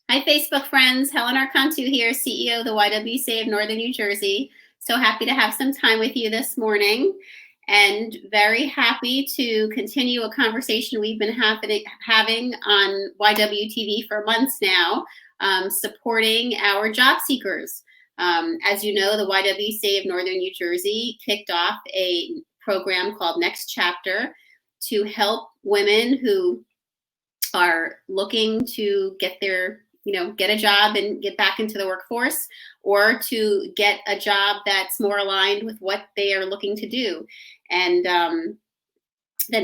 Hi, Facebook friends. Helen Archontou here, CEO of the YWCA of Northern New Jersey. So happy to have some time with you this morning, and very happy to continue a conversation we've been having on YWTV for months now, supporting our job seekers. As you know, the YWCA of Northern New Jersey kicked off a program called Next Chapter to help women who are looking to get a job and get back into the workforce, or to get a job that's more aligned with what they are looking to do, and than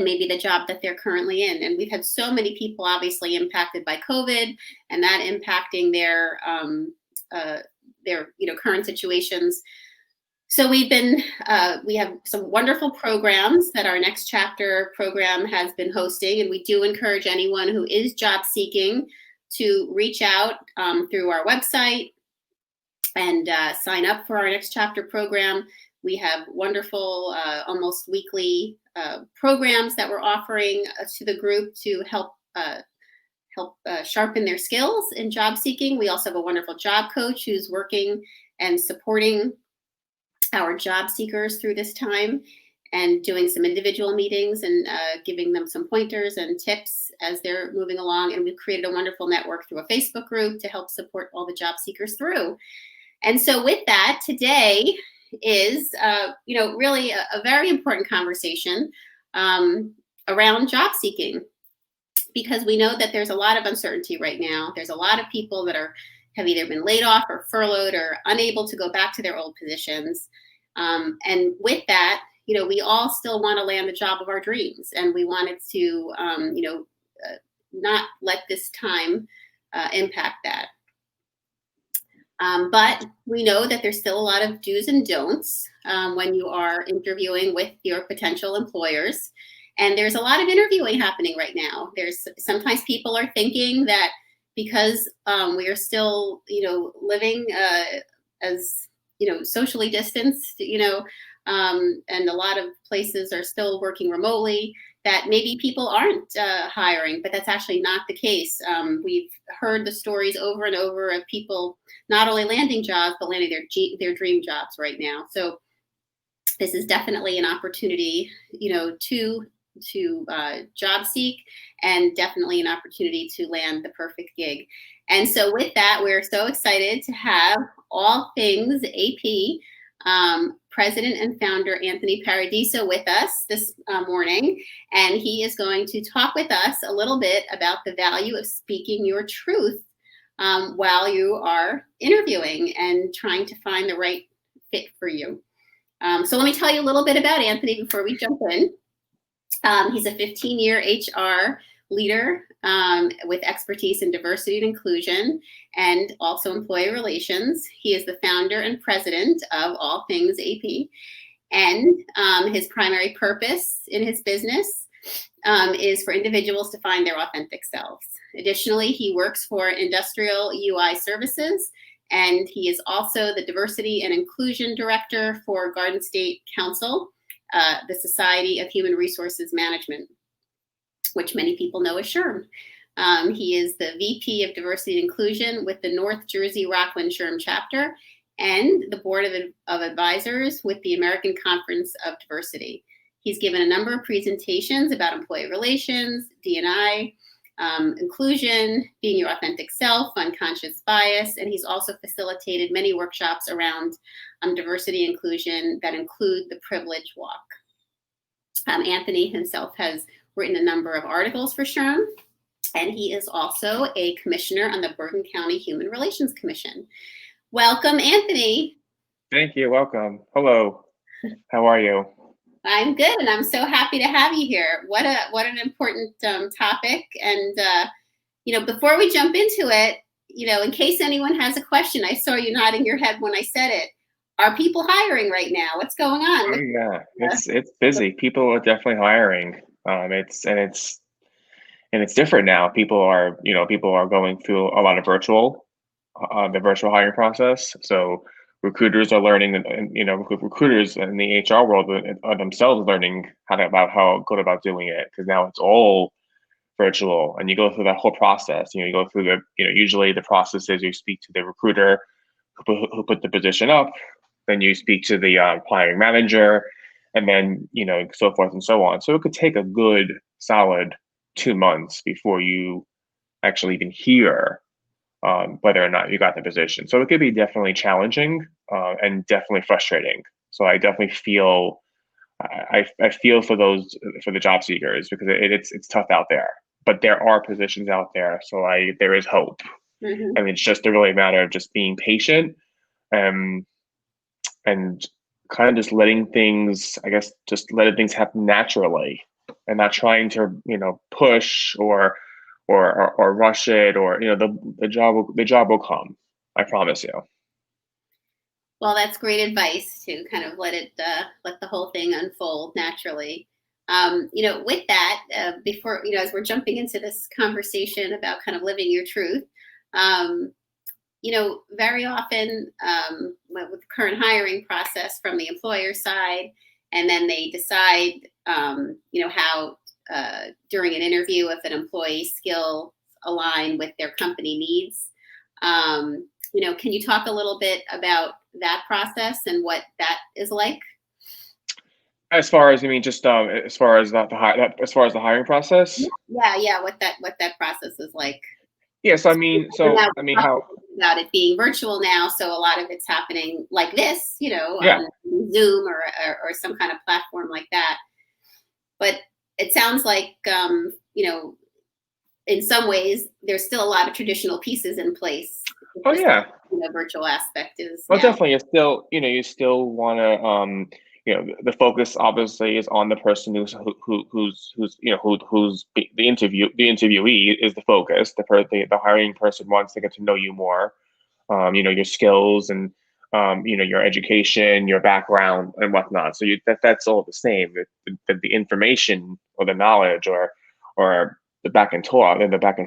maybe the job that they're currently in. And we've had so many people obviously impacted by COVID, and that impacting their current situations. So we have some wonderful programs that our Next Chapter program has been hosting, and we do encourage anyone who is job seeking to reach out through our website and sign up for our Next Chapter program. We have wonderful, almost weekly programs that we're offering to the group to help sharpen their skills in job seeking. We also have a wonderful job coach who's working and supporting our job seekers through this time, and doing some individual meetings and giving them some pointers and tips as they're moving along. And we've created a wonderful network through a Facebook group to help support all the job seekers through. And so with that, today is really a very important conversation around job seeking, because we know that there's a lot of uncertainty right now. There's a lot of people that have either been laid off or furloughed or unable to go back to their old positions. And with that, we all still want to land the job of our dreams, and we wanted to, not let this time impact that. But we know that there's still a lot of do's and don'ts when you are interviewing with your potential employers. And there's a lot of interviewing happening right now. Sometimes people are thinking that because we are still, living as, socially distanced, and a lot of places are still working remotely, that maybe people aren't hiring, but that's actually not the case. We've heard the stories over and over of people not only landing jobs, but landing their dream jobs right now. So this is definitely an opportunity, to job seek, and definitely an opportunity to land the perfect gig. And so with that, we're so excited to have AllThingzAP President and founder Anthony Paradiso with us this morning, and he is going to talk with us a little bit about the value of speaking your truth while you are interviewing and trying to find the right fit for you. So let me tell you a little bit about Anthony before we jump in. He's a 15-year HR leader with expertise in diversity and inclusion, and also employee relations. He is the founder and president of AllThingzAP, and his primary purpose in his business is for individuals to find their authentic selves. Additionally, he works for Industrial UI Services, and he is also the diversity and inclusion director for Garden State Council, the Society of Human Resources Management, which many people know as SHRM. He is the VP of Diversity and Inclusion with the North Jersey Rockland SHRM chapter, and the Board of Advisors with the American Conference of Diversity. He's given a number of presentations about employee relations, D&I, inclusion, being your authentic self, unconscious bias, and he's also facilitated many workshops around diversity and inclusion that include the Privilege Walk. Anthony himself has written a number of articles for SHRM, and he is also a commissioner on the Bergen County Human Relations Commission. Welcome, Anthony. Thank you. Welcome. Hello. How are you? I'm good, and I'm so happy to have you here. What an important topic. And before we jump into it, in case anyone has a question, I saw you nodding your head when I said it. Are people hiring right now? What's going on? Oh, yeah, it's busy. People are definitely hiring. It's different now. People are going through a lot of the virtual hiring process. So recruiters are learning, and recruiters in the HR world are themselves learning how to go about doing it, because now it's all virtual, and you go through that whole process. You go through usually the process is you speak to the recruiter who put the position up, then you speak to the hiring manager, and then so forth and so on. So it could take a good solid 2 months before you actually even hear whether or not you got the position. So it could be definitely challenging and definitely frustrating. So I definitely feel I feel for the job seekers, because it's tough out there. But there are positions out there, so there is hope. Mm-hmm. I mean, it's just really a matter of just being patient, and kind of just letting things, I guess, just letting things happen naturally, and not trying to push or rush it, or the job will come. I promise you. Well, that's great advice, to kind of let the whole thing unfold naturally. With that, before, as we're jumping into this conversation about kind of living your truth, very often with the current hiring process from the employer side, and then they decide, how during an interview, if an employee's skills align with their company needs. Can you talk a little bit about that process and what that is like? As far as, just as far as as far as the hiring process. Yeah. What that process is like. Yes, Now, how? about it being virtual now, so a lot of it's happening like this, Yeah. on Zoom or some kind of platform like that. But it sounds like, in some ways, there's still a lot of traditional pieces in place. Oh yeah. Virtual aspect is Well, now. definitely, you still want to, the focus obviously is on the person who's the interviewee is the focus. The hiring person wants to get to know you more, your skills and your education, your background and whatnot. So that's all the same. The information or the knowledge or the back and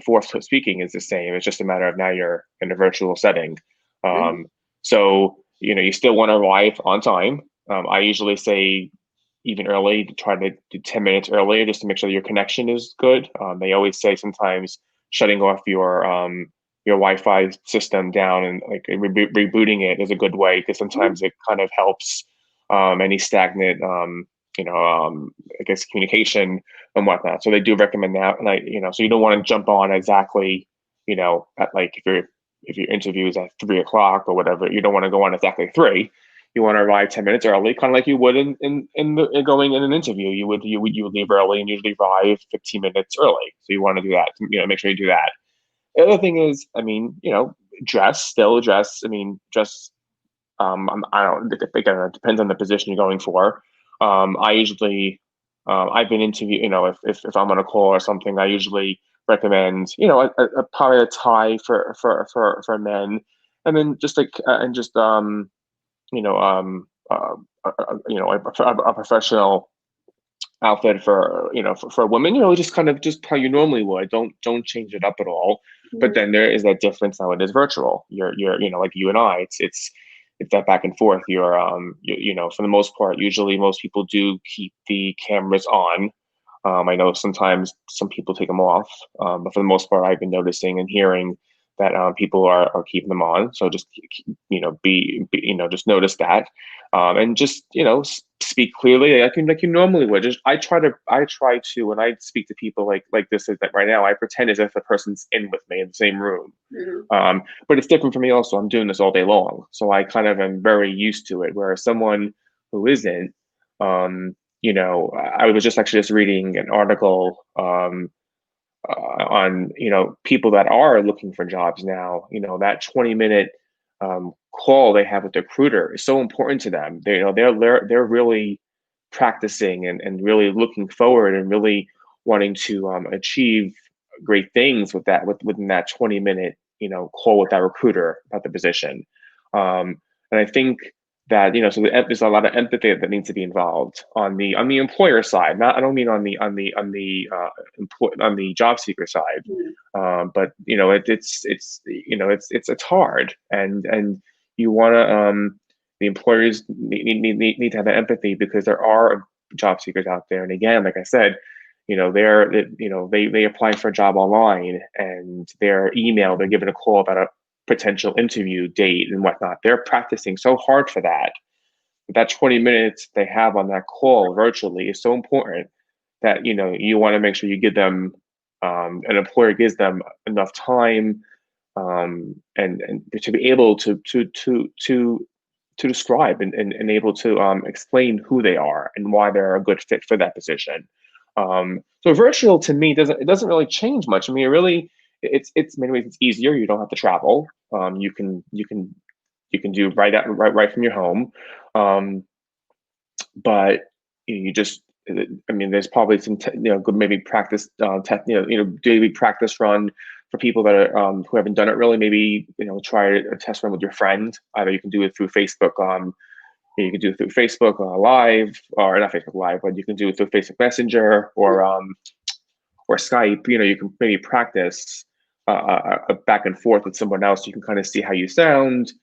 forth speaking is the same. It's just a matter of now you're in a virtual setting. Mhm. So you still want to arrive on time. I usually say even early, to try to do 10 minutes earlier, just to make sure your connection is good. They always say sometimes shutting off your Wi-Fi system down and like rebooting it is a good way, because sometimes it kind of helps any stagnant I guess communication and whatnot. So they do recommend that, and so you don't want to jump on exactly at like if your interview is at 3 o'clock or whatever, you don't want to go on exactly 3. You want to arrive 10 minutes early, kind of like you would in going in an interview. You would leave early and usually arrive 15 minutes early. So you want to do that. Make sure you do that. The other thing is, dress. Dress. I don't. Again, it depends on the position you're going for. I usually, I've been interview. If I'm on a call or something, I usually recommend, probably a tie for men, and then just like and just you know a professional outfit for women, just kind of just how you normally would. Don't change it up at all. But then there is that difference now. It is virtual. You're like you and I. It's that back and forth. For the most part, usually most people do keep the cameras on. I know sometimes some people take them off, but for the most part, I've been noticing and hearing that people are keeping them on. So just just notice that, and just speak clearly like you normally would. I try to when I speak to people like this is that right now, I pretend as if the person's in with me in the same room. But it's different for me also. I'm doing this all day long, so I kind of am very used to it. Whereas someone who isn't, I was just reading an article on people that are looking for jobs now. That 20-minute call they have with the recruiter is so important to them. They're really practicing and really looking forward and really wanting to achieve great things within that 20-minute call with that recruiter about the position. And I think that so there's a lot of empathy that needs to be involved on the employer side. Not I don't mean on the job seeker side, but it's hard, and you want to the employers need to have that empathy, because there are job seekers out there. And again, like I said, they apply for a job online, and their email, they're given a call about a potential interview date and whatnot. They're practicing so hard for that. That 20 minutes they have on that call virtually is so important that you want to make sure you give them, an employer gives them enough time, and to be able to describe and able to explain who they are and why they're a good fit for that position. So virtual to me doesn't really change much. I mean, it's in many ways it's easier. You don't have to travel. You can do right from your home. But you just, I mean, there's probably some good maybe practice daily practice run for people that are who haven't done it really. Maybe try a test run with your friend. Either you can do it through Facebook. You can do it through Facebook Live, or not Facebook Live, but you can do it through Facebook Messenger or Skype. You can maybe practice a back and forth with someone else. You can kind of see how you sound.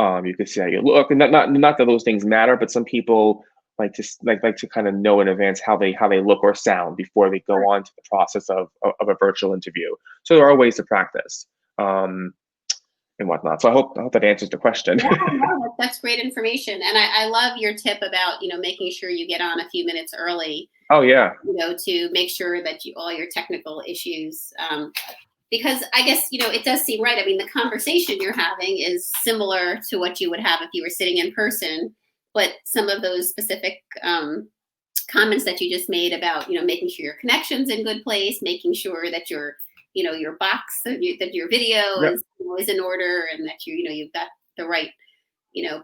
You can see how you look, and not that those things matter, but some people like to kind of know in advance how they look or sound before they go on to the process of a virtual interview. So there are ways to practice and whatnot. So I hope that answers the question. Yeah, no, that's great information, and I love your tip about making sure you get on a few minutes early. Oh yeah. To make sure that all your technical issues. Because I guess, it does seem right. I mean, the conversation you're having is similar to what you would have if you were sitting in person, but some of those specific comments that you just made about, making sure your connection's in good place, making sure that your box, that your video is in order, and that you've got the right,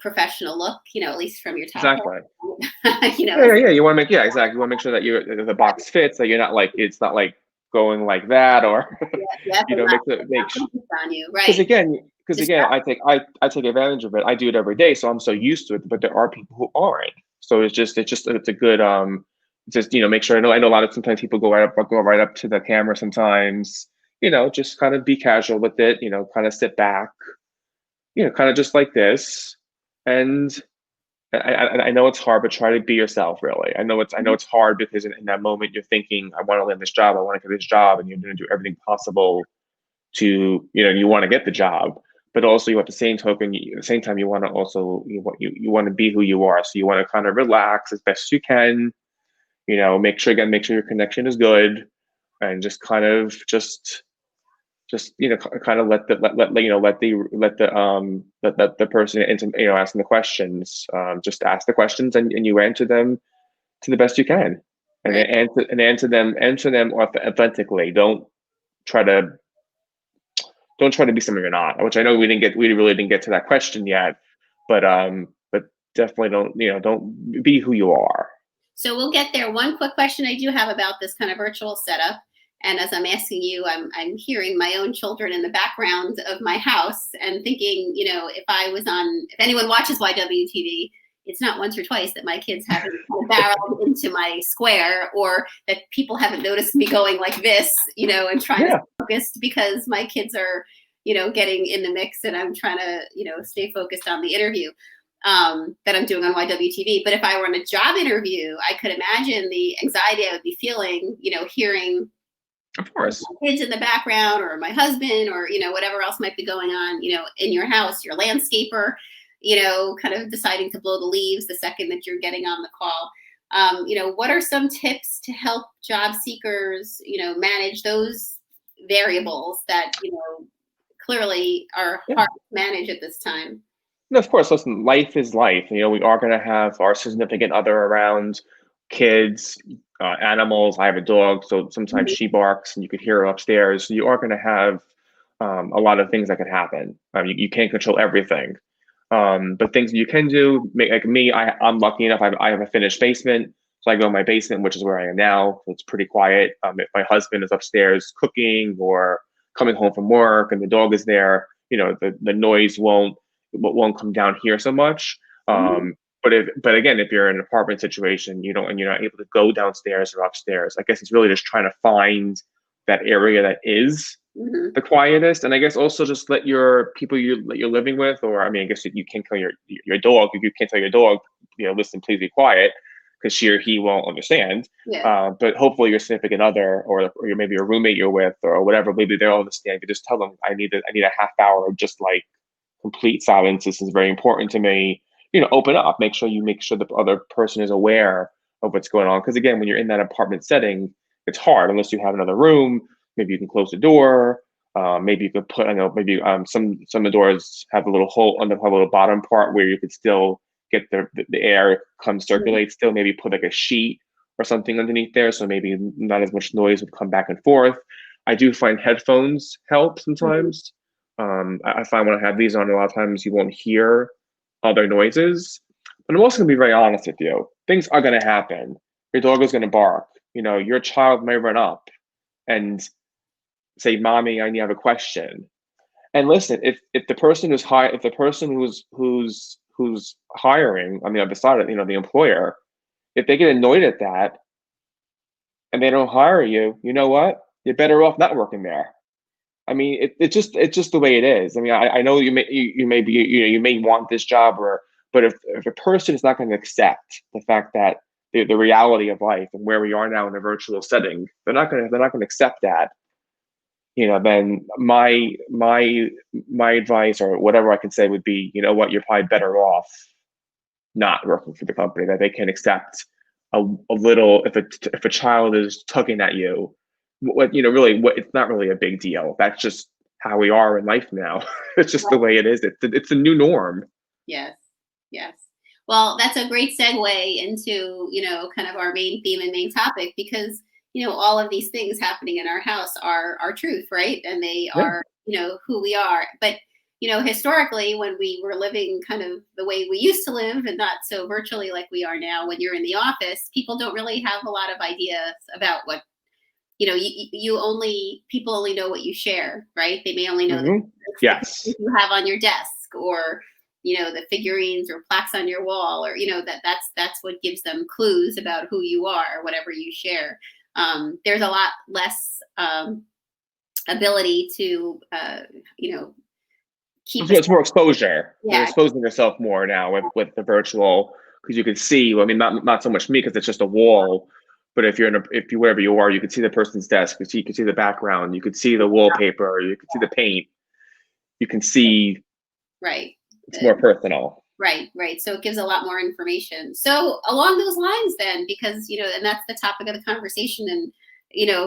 professional look, at least from your top. Exactly. Yeah. You want to make, exactly. You want to make sure that the box fits, that you're not like, it's not like going like that, or make sure on you, right? Because again, I take advantage of it. I do it every day, so I'm so used to it. But there are people who aren't. So it's a good make sure. I know a lot of sometimes people go right up to the camera sometimes. Just kind of be casual with it. Kind of sit back. Kind of just like this, and I know it's hard, but try to be yourself. Really, I know it's hard because in that moment you're thinking, I want to land this job, I want to get this job, and you're going to do everything possible to you want to get the job, but also at the same token, at the same time you want to also you want to be who you are. So you want to kind of relax as best you can. Make sure your connection is good, and just kind of kind of let the person asking the questions, just ask the questions, and you answer them to the best you can, and answer them authentically. Don't try to be something you're not, which I know we really didn't get to that question yet, but definitely don't be who you are. So we'll get there. One quick question I do have about this kind of virtual setup. And as I'm asking you, I'm hearing my own children in the background of my house and thinking, if anyone watches YWTV, it's not once or twice that my kids haven't barreled into my square, or that people haven't noticed me going like this, and trying to focus, because my kids are, getting in the mix, and I'm trying to, stay focused on the interview that I'm doing on YWTV. But if I were on a job interview, I could imagine the anxiety I would be feeling, hearing, of course, kids in the background, or my husband, or whatever else might be going on, in your house, your landscaper, kind of deciding to blow the leaves the second that you're getting on the call. What are some tips to help job seekers, manage those variables that clearly are hard to manage at this time? No, of course. Listen, life is life. We are going to have our significant other around, kids, animals. I have a dog, so sometimes she barks and you could hear her upstairs. So you are going to have a lot of things that could happen. You can't control everything, but things you can do. Like me, I'm lucky enough. I have a finished basement, so I go in my basement, which is where I am now. So it's pretty quiet. If my husband is upstairs cooking or coming home from work and the dog is there, the noise won't come down here so much. But again, if you're in an apartment situation, you're not able to go downstairs or upstairs. I guess it's really just trying to find that area that is the quietest. And I guess also just let your people that you're living with, or I guess you can't tell your dog, you can't tell your dog, listen, please be quiet. because she or he won't understand. Yeah. But hopefully your significant other or maybe your roommate you're with or whatever, maybe they'll understand. You just tell them, I need a half hour of just like complete silence. This is very important to me. Open up, make sure the other person is aware of what's going on. Because again, when you're in that apartment setting, it's hard unless you have another room. Maybe you can close the door. Maybe you could put, I know, maybe some of the doors have a little hole on the little bottom part where you could still get the air come circulate still. Maybe put like a sheet or something underneath there, so maybe not as much noise would come back and forth. I do find headphones help sometimes. I find when I have these on, a lot of times you won't hear other noises. But I'm also gonna be very honest with you. Things are gonna happen. Your dog is gonna bark. Your child may run up and say, "Mommy, I have a question." And listen, if the person who's hiring on the other side of the employer, if they get annoyed at that and they don't hire you, you know what? You're better off not working there. I mean, it's just the way it is. I mean, I know you may be you may want this job, but if a person is not going to accept the fact that the reality of life and where we are now in a virtual setting, they're not going to accept that. Then my advice or whatever I can say would be, you know what, you're probably better off not working for the company, that they can accept a little, if a child is tugging at you, it's not really a big deal. That's just how we are in life now. It's just the way it is. It's a new norm. Yes. Yes. Well, that's a great segue into, kind of our main theme and main topic, because, all of these things happening in our house are truth, right? And they Yeah. are, who we are. But, historically, when we were living kind of the way we used to live and not so virtually like we are now, when you're in the office, people don't really have a lot of ideas about what, people only know what you share, right? They may only know the Yes. things you have on your desk, or the figurines or plaques on your wall, or that's what gives them clues about who you are, whatever you share. There's a lot less ability to keep It's more exposure. You're yeah. exposing yourself more now with the virtual, because you can see. I mean, not so much me because it's just a wall. But if you wherever you are, you can see the person's desk. You can see the background. You could see the wallpaper. You can see the paint. You can see. Right. It's more personal. Right. So it gives a lot more information. So along those lines then, because, and that's the topic of the conversation, and,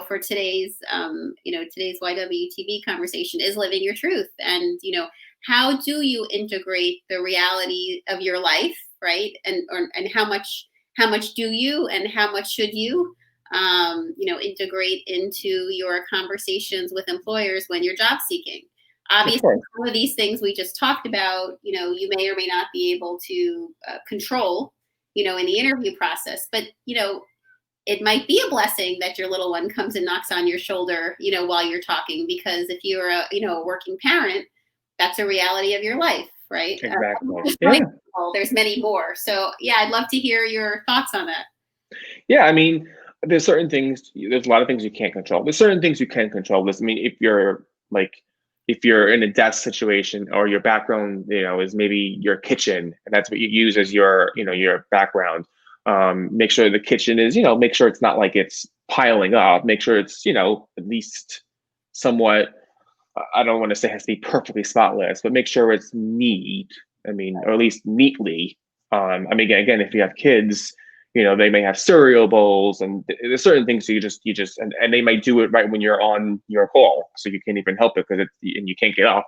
for today's YWTV conversation is living your truth. And, how do you integrate the reality of your life, right? And how much do you, and how much should you, integrate into your conversations with employers when you're job seeking? Obviously, some of these things we just talked about, you may or may not be able to control, in the interview process. But, it might be a blessing that your little one comes and knocks on your shoulder, while you're talking, because if you're a working parent, that's a reality of your life, right? Exactly. There's many more. So, yeah, I'd love to hear your thoughts on that. Yeah, I mean, there's certain things. There's a lot of things you can't control. There's certain things you can control. I mean, if you're in a desk situation, or your background, is maybe your kitchen, and that's what you use as your background. Make sure the kitchen is, make sure it's not like it's piling up. Make sure it's, at least somewhat. I don't want to say it has to be perfectly spotless, but make sure it's neat. I mean, or at least neatly. I mean, again, if you have kids, they may have cereal bowls, and there's certain things you just and they might do it right when you're on your call, so you can't even help it and you can't get up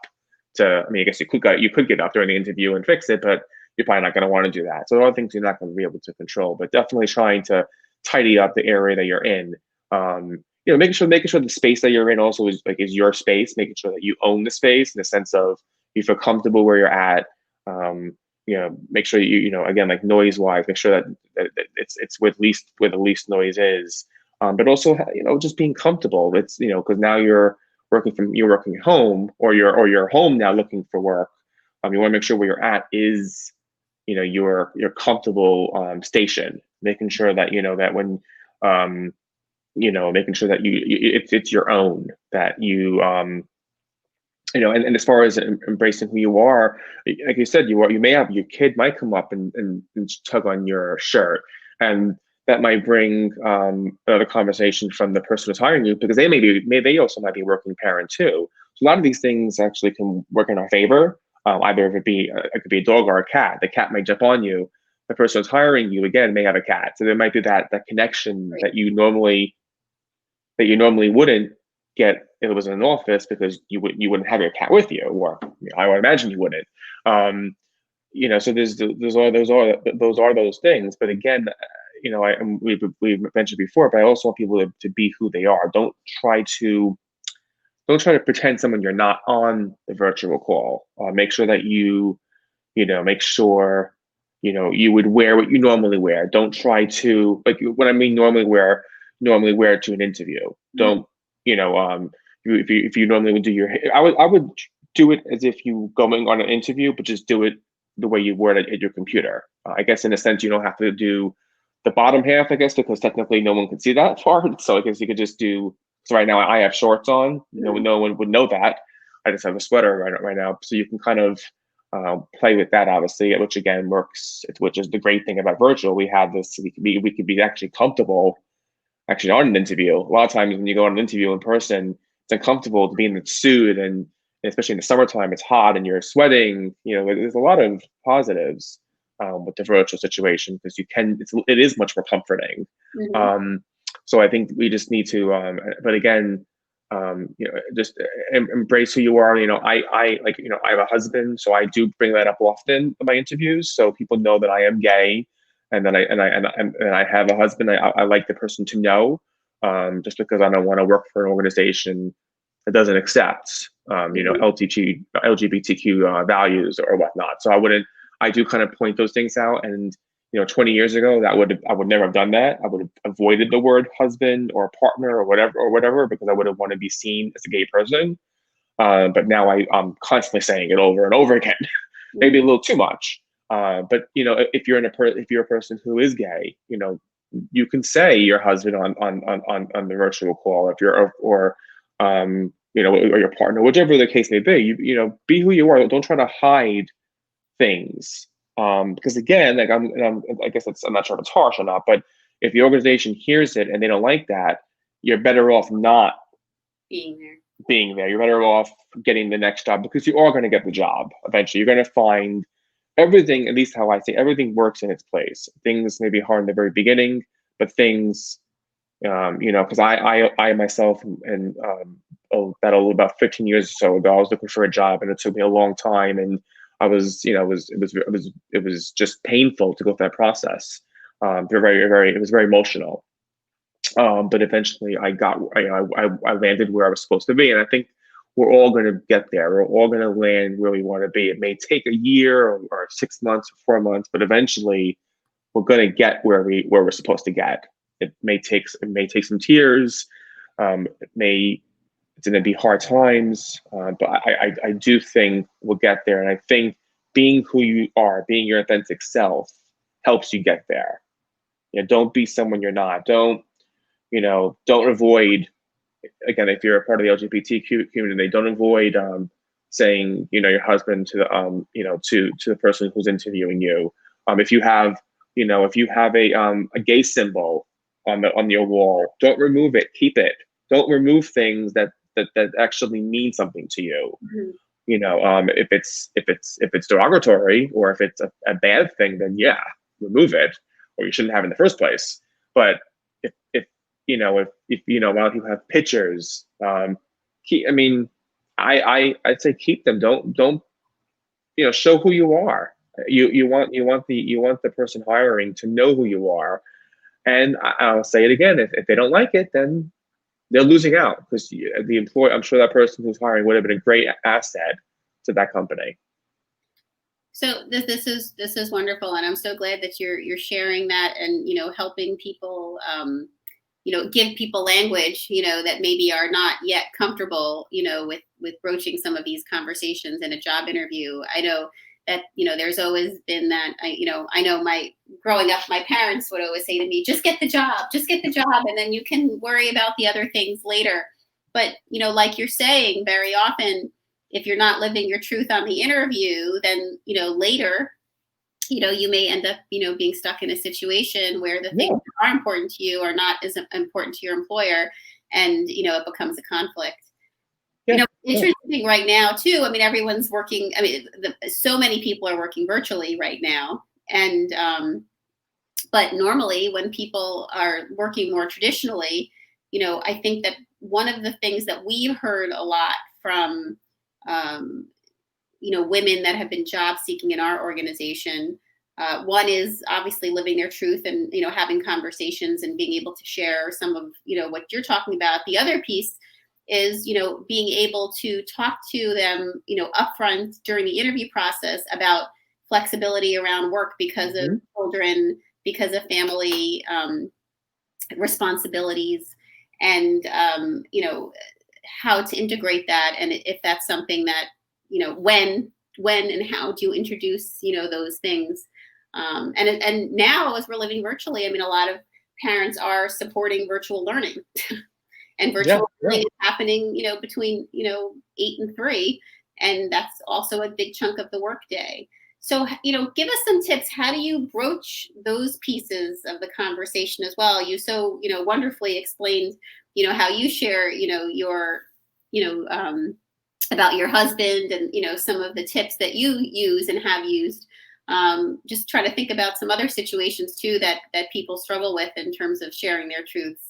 to. I mean, I guess you could get up during the interview and fix it, but you're probably not going to want to do that. So there are things you're not going to be able to control, but definitely trying to tidy up the area that you're in. Making sure the space that you're in also is your space. Making sure that you own the space in the sense of you feel comfortable where you're at. Make sure again, like noise wise, make sure that it's with the least noise is, but also just being comfortable. It's because now you're working at home, or you're home now looking for work. You want to make sure where you're at is your comfortable station. Making sure that that when making sure that it's your own, that you and as far as embracing who you are, like you said, you may have your kid might come up and tug on your shirt. And that might bring another conversation from the person who's hiring you, because they also might be a working parent too. So a lot of these things actually can work in our favor. Either if it could be a dog or a cat. The cat might jump on you. The person who's hiring you again may have a cat, so there might be that connection Right. that you normally wouldn't get if it was in an office, because you wouldn't have your cat with you, or I would imagine you wouldn't. So those are those things. But again, we've mentioned before, but I also want people to be who they are. Don't try to pretend someone you're not on the virtual call. Make sure that you would wear what you normally wear. Don't try to, like, when I mean normally wear it to an interview. Don't, if you normally would do your hair, I would do it as if you going on an interview, but just do it the way you wear it at your computer. I guess in a sense you don't have to do the bottom half, I guess, because technically no one can see that part. So I guess you could just do. So right now I have shorts on. No one would know that. I just have a sweater right now. So you can kind of play with that, obviously, which again works. Which is the great thing about virtual. We have this. We could be actually comfortable actually on an interview. A lot of times when you go on an interview in person, it's uncomfortable to be in the suit, and especially in the summertime, it's hot and you're sweating. There's a lot of positives with the virtual situation, because it is much more comforting. Mm-hmm. So I think we just need to, but again, just embrace who you are. I have a husband, so I do bring that up often in my interviews, so people know that I am gay, and then I have a husband. I like the person to know, just because I don't want to work for an organization that doesn't accept, LGBTQ values or whatnot. So I do kind of point those things out. And 20 years ago, I would never have done that. I would have avoided the word husband or partner or whatever, because I wouldn't want to be seen as a gay person. But now I'm constantly saying it over and over again, maybe a little too much. But if you're a person who is gay, you can say your husband on the virtual call, if you're or your partner, whichever the case may be. Be who you are. Don't try to hide things. Because again, like I guess I'm not sure if it's harsh or not, but if the organization hears it and they don't like that, you're better off not being there. You're better off getting the next job, because you are going to get the job eventually. You're going to find everything, at least how I say, everything works in its place. Things may be hard in the very beginning, but things, because I myself, and about 15 years or so ago, I was looking for a job, and it took me a long time, and I was, it was just painful to go through that process. It was very emotional. But eventually I landed where I was supposed to be. And I think we're all going to get there. We're all going to land where we want to be. It may take a year or 6 months or 4 months, but eventually we're going to get where we're supposed to get. It may take some tears. It's going to be hard times, but I do think we'll get there. And I think being who you are, being your authentic self, helps you get there. Don't be someone you're not. Don't avoid, again, if you're a part of the LGBTQ community, don't avoid saying, your husband to the person who's interviewing you. If you have a gay symbol on your wall, don't remove it. Keep it. Don't remove things that actually mean something to you. Mm-hmm. If it's derogatory, or if it's a bad thing, then yeah, remove it, or you shouldn't have in the first place. But if a lot of people have pictures, I'd say keep them. Don't show who you are. You want the person hiring to know who you are. And I'll say it again, if they don't like it, then they're losing out, because the employer, I'm sure that person who's hiring would have been a great asset to that company. So this is wonderful, and I'm so glad that you're sharing that, and helping people, give people language, that maybe are not yet comfortable, with broaching some of these conversations in a job interview. I know that there's always been that. I know growing up, my parents would always say to me, just get the job, and then you can worry about the other things later. But like you're saying, very often, if you're not living your truth on the interview, then later you may end up, being stuck in a situation where the things that are important to you are not as important to your employer, and, it becomes a conflict. Interesting right now too. I mean, everyone's working. I mean, so many people are working virtually right now, and but normally when people are working more traditionally, I think that one of the things that we've heard a lot from, women that have been job seeking in our organization. One is obviously living their truth and, having conversations and being able to share some of, what you're talking about. The other piece is, being able to talk to them, upfront during the interview process about flexibility around work because of children, because of family responsibilities, and, how to integrate that. And if that's something that, when and how do you introduce, those things. And now, as we're living virtually, I mean, a lot of parents are supporting virtual learning. And virtual learning is happening, between, 8 and 3. And that's also a big chunk of the workday. So, give us some tips. How do you broach those pieces of the conversation as well? You so, wonderfully explained, how you share, your, about your husband and, some of the tips that you use and have used. Just try to think about some other situations too that people struggle with in terms of sharing their truths.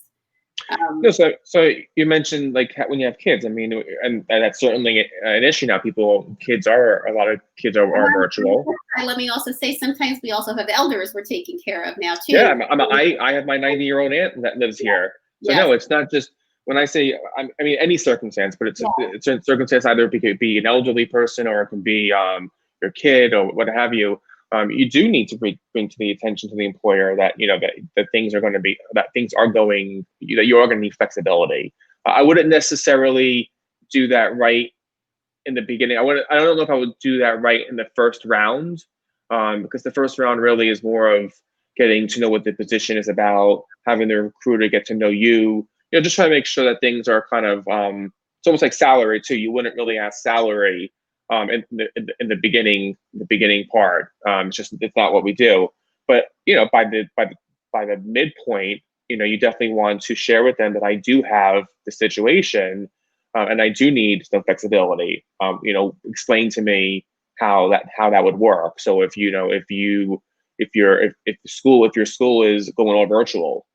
So you mentioned like when you have kids. I mean, and that's certainly an issue now. A lot of kids are virtual. Let me also say, sometimes we also have elders we're taking care of now too. Yeah, I have my 90-year-old aunt that lives here. So no, it's not just when I say, I mean, any circumstance, but it's a circumstance, either it could be an elderly person or it can be your kid or what have you. You do need to bring to the attention to the employer that, that things are going to be, that things are going, that you are going to need flexibility. I wouldn't necessarily do that right in the beginning. I don't know if I would do that right in the first round, because the first round really is more of getting to know what the position is about, having the recruiter get to know you, just trying to make sure that things are kind of, it's almost like salary too. You wouldn't really ask salary in the beginning part. It's not what we do. But by the midpoint, you definitely want to share with them that I do have the situation, and I do need some flexibility. Explain to me how that would work. So if your school is going all virtual,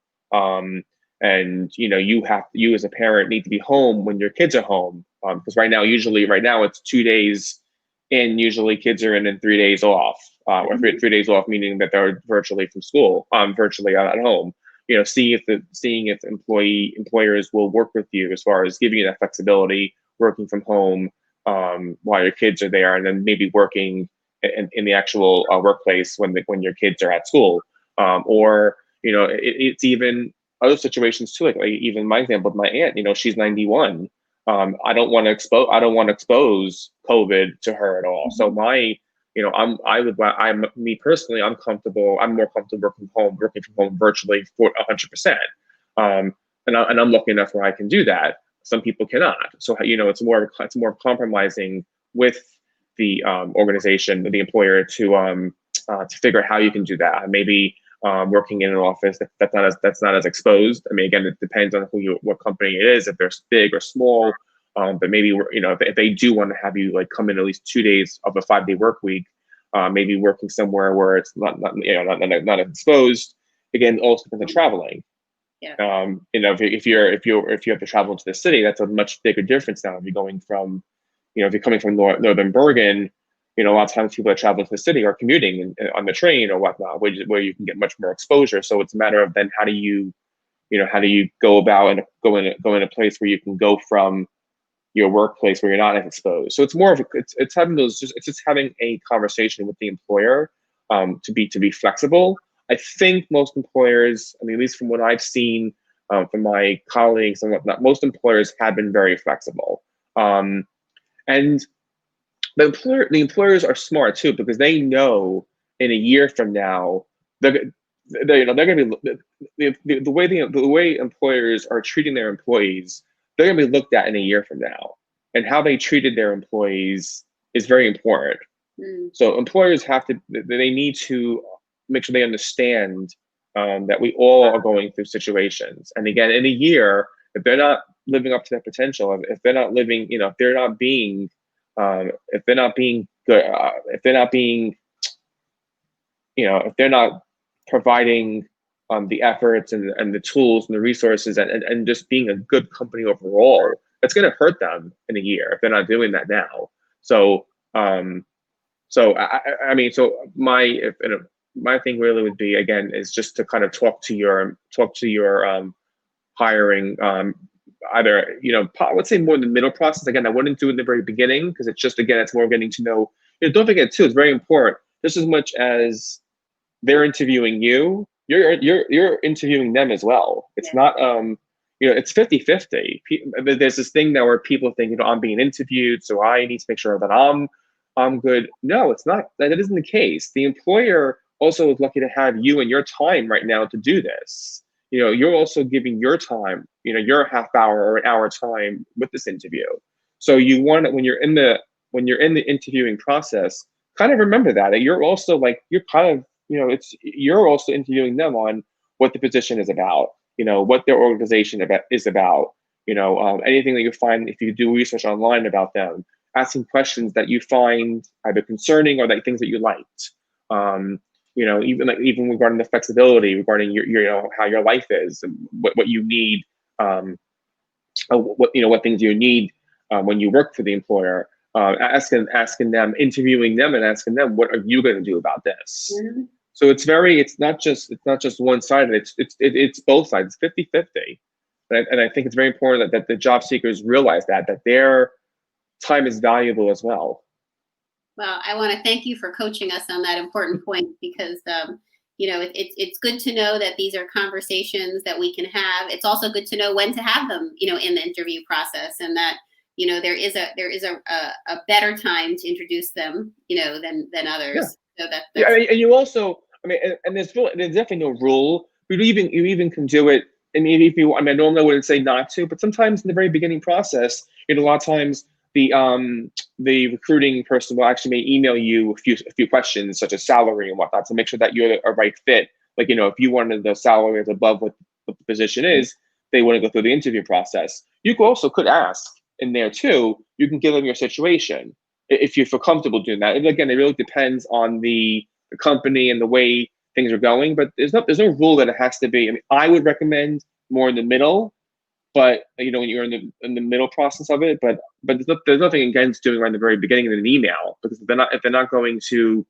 and you as a parent need to be home when your kids are home, because right now it's 2 days in, usually kids are in and 3 days off, or 3 days off, meaning that they're virtually from school, virtually at home. Seeing if employers will work with you as far as giving you that flexibility, working from home while your kids are there, and then maybe working in the actual workplace when your kids are at school, or it's even other situations too, like even my example with my aunt. She's 91. I don't want to expose COVID to her at all. So me personally, I'm more comfortable working from home virtually for 100%. And I'm lucky enough where I can do that. Some people cannot. So it's more compromising with the organization, the employer, to figure out how you can do that. Maybe working in an office that's not as exposed. I mean, again, it depends on what company it is, if they're big or small. But maybe if they do want to have you like come in at least 2 days of a 5-day work week, maybe working somewhere where it's not exposed. Again, also depends on traveling. Yeah. If you have to travel to the city, that's a much bigger difference now. If you're going from, if you're coming from Northern Bergen, a lot of times people that travel to the city are commuting on the train or whatnot, where you can get much more exposure. So it's a matter of then how do you go about and go in a place where you can go from your workplace where you're not as exposed. So it's more of it's just having a conversation with the employer to be flexible. I think most employers, I mean, at least from what I've seen from my colleagues and whatnot, most employers have been very flexible. And the employers are smart too, because they know in a year from now they're going to be the way employers are treating their employees. They're going to be looked at in a year from now, and how they treated their employees is very important. So employers they need to make sure they understand that we all are going through situations. And again, in a year, if they're not living up to their potential, if they're not living, if they're not being, if they're not being good, if they're not being, if they're not providing the efforts and the tools and the resources and just being a good company overall, that's going to hurt them in a year if they're not doing that now. So, so my thing really would be, again, is just to kind of talk to your hiring, either, I would say more in the middle process. Again, I wouldn't do it in the very beginning, because it's just, again, it's more getting to know. Don't forget too, it's very important, just as much as they're interviewing you, you're interviewing them as well. It's not it's 50-50. There's this thing now where people think, I'm being interviewed, so I need to make sure that I'm good. No, it's not. That isn't the case. The employer also is lucky to have you and your time right now to do this. You're also giving your time, your half hour or an hour time with this interview. So you want it when you're in the interviewing process, kind of remember that you're also you're kind of, you're also interviewing them on what the position is about, what their organization is about, anything that you find if you do research online about them, asking questions that you find either concerning or things that you liked. Even regarding the flexibility, regarding your how your life is, and what you need, what things you need when you work for the employer. Asking them, interviewing them, and asking them, what are you going to do about this? Mm-hmm. So it's not just one sided. It's both sides. It's 50-50. And I think it's very important that the job seekers realize that their time is valuable as well. Well, I want to thank you for coaching us on that important point, because it's good to know that these are conversations that we can have. It's also good to know when to have them, in the interview process, and that there is a better time to introduce them, than others. Yeah. So and you also, and there's definitely no rule. You even can do it. And maybe if you, normally I wouldn't say not to, but sometimes in the very beginning process, a lot of times the recruiting person will actually may email you a few questions, such as salary and whatnot, to make sure that you're a right fit. If you wanted the salary is above what the position is, they want to go through the interview process. You could ask in there too. You can give them your situation if you feel comfortable doing that. And again, it really depends on the company and the way things are going, but there's no rule that it has to be. I would recommend more in the middle, but when you're in the middle process of it, but there's nothing against doing right in the very beginning in an email, because if they're not going to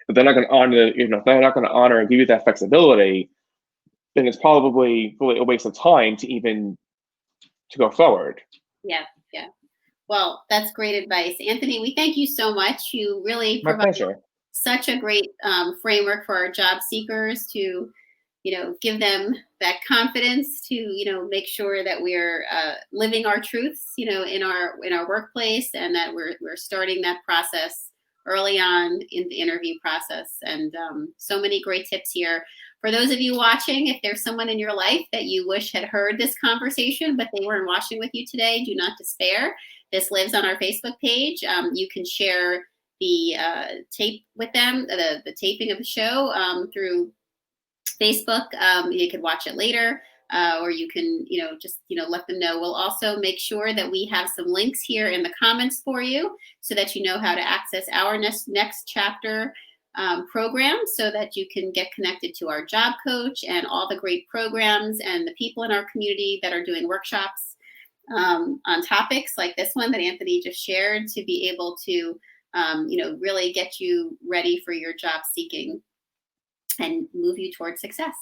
honor, if they're not going to honor and give you that flexibility, then it's probably really a waste of time to go forward. Yeah. Well, that's great advice, Anthony. We thank you so much. You really provide such a great framework for our job seekers to, give them that confidence to, make sure that we're living our truths, in our workplace, and that we're starting that process early on in the interview process. And so many great tips here. For those of you watching, if there's someone in your life that you wish had heard this conversation, but they weren't watching with you today, do not despair. This lives on our Facebook page. You can share the tape with them, the taping of the show through Facebook. You could watch it later, or you can, just, let them know. We'll also make sure that we have some links here in the comments for you, so that you know how to access our next chapter program, so that you can get connected to our job coach and all the great programs and the people in our community that are doing workshops on topics like this one that Anthony just shared, to be able to, really get you ready for your job seeking and move you towards success.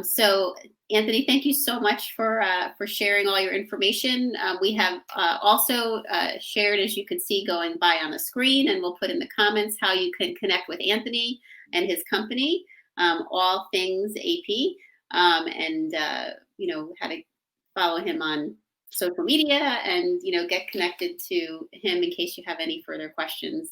So Anthony, thank you so much for sharing all your information. We have also shared, as you can see going by on the screen, and we'll put in the comments how you can connect with Anthony and his company, AllThingzAP, and how to follow him on social media and, get connected to him in case you have any further questions.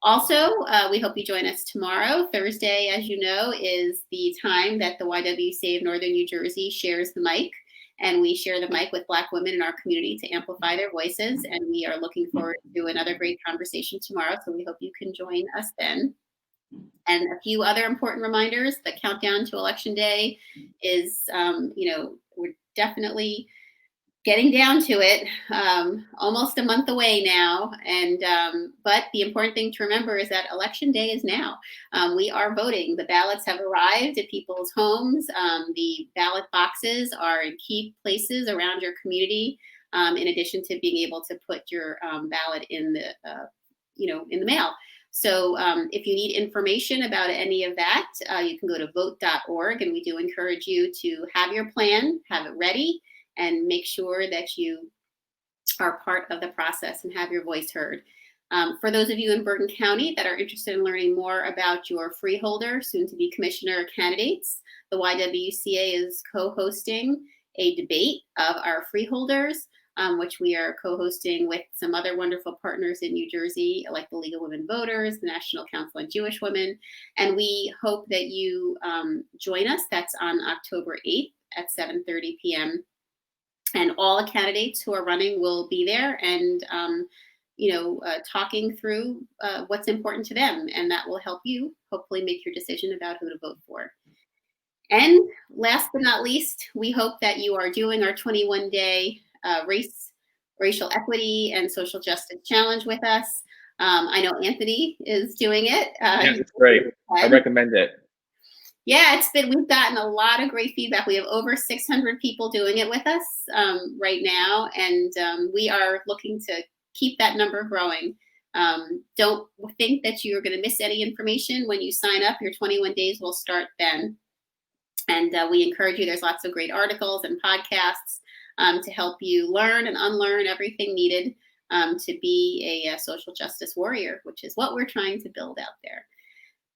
Also, we hope you join us tomorrow. Thursday, as you know, is the time that the YWCA of Northern New Jersey shares the mic. and we share the mic with Black women in our community to amplify their voices. And we are looking forward to another great conversation tomorrow. So we hope you can join us then. And a few other important reminders: the countdown to Election Day is, we're definitely getting down to it, almost a month away now. But the important thing to remember is that Election Day is now. We are voting. The ballots have arrived at people's homes. The ballot boxes are in key places around your community, in addition to being able to put your ballot in the, in the mail. So if you need information about any of that, you can go to vote.org, and we do encourage you to have your plan, have it ready, and make sure that you are part of the process and have your voice heard. For those of you in Bergen County that are interested in learning more about your freeholder, soon to be commissioner candidates, the YWCA is co-hosting a debate of our freeholders, which we are co-hosting with some other wonderful partners in New Jersey, like the League of Women Voters, the National Council on Jewish Women. And we hope that you join us. That's on October 8th at 7:30 p.m. And all the candidates who are running will be there and, talking through what's important to them. And that will help you hopefully make your decision about who to vote for. And last but not least, we hope that you are doing our 21-day racial equity and social justice challenge with us. I know Anthony is doing it. Yes, it's great. I recommend it. Yeah, we've gotten a lot of great feedback. We have over 600 people doing it with us right now, and we are looking to keep that number growing. Don't think that you're going to miss any information when you sign up. Your 21 days will start then. And we encourage you, there's lots of great articles and podcasts to help you learn and unlearn everything needed to be a social justice warrior, which is what we're trying to build out there.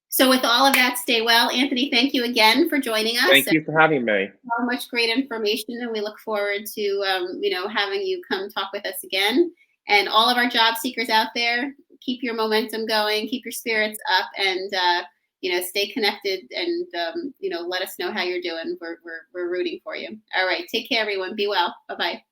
So with all of that, stay well. Anthony, thank you again for joining us. Thank you for having me. So much great information, and we look forward to having you come talk with us again. And all of our job seekers out there, keep your momentum going, keep your spirits up, and stay connected, and let us know how you're doing. We're rooting for you. All right, take care, everyone. Be well. Bye-bye.